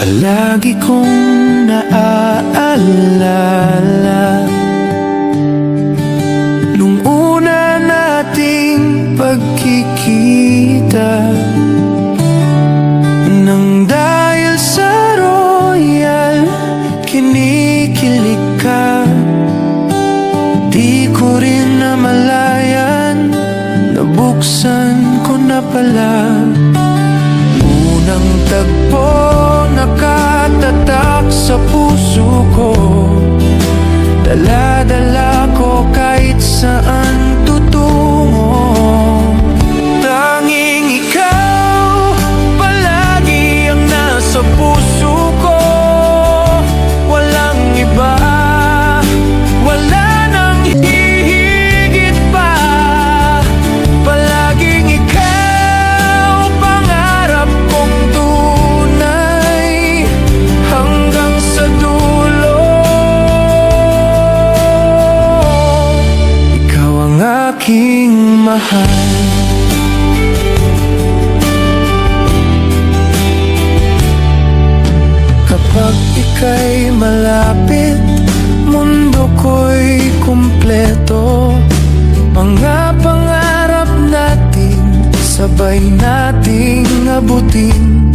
Palagi kong naaalala nung una nating pagkikita, nang dahil sa royal kinikilig ka. Di ko rin namalayan, nabuksan ko na pala. Unang tagpo nakatatak sa puso ko, dala-dala ko kahit saan tutungo. Tanging ikaw palagi ang nasa puso ko, walang iba, wala nang hihigit pa. Palaging ikaw pangarap kong tunay hanggang sa dulo. Ikaw ang aking mahal. Kapag ika'y malapit, mundo ko'y kumpleto. Mga pangarap natin, sabay nating abutin.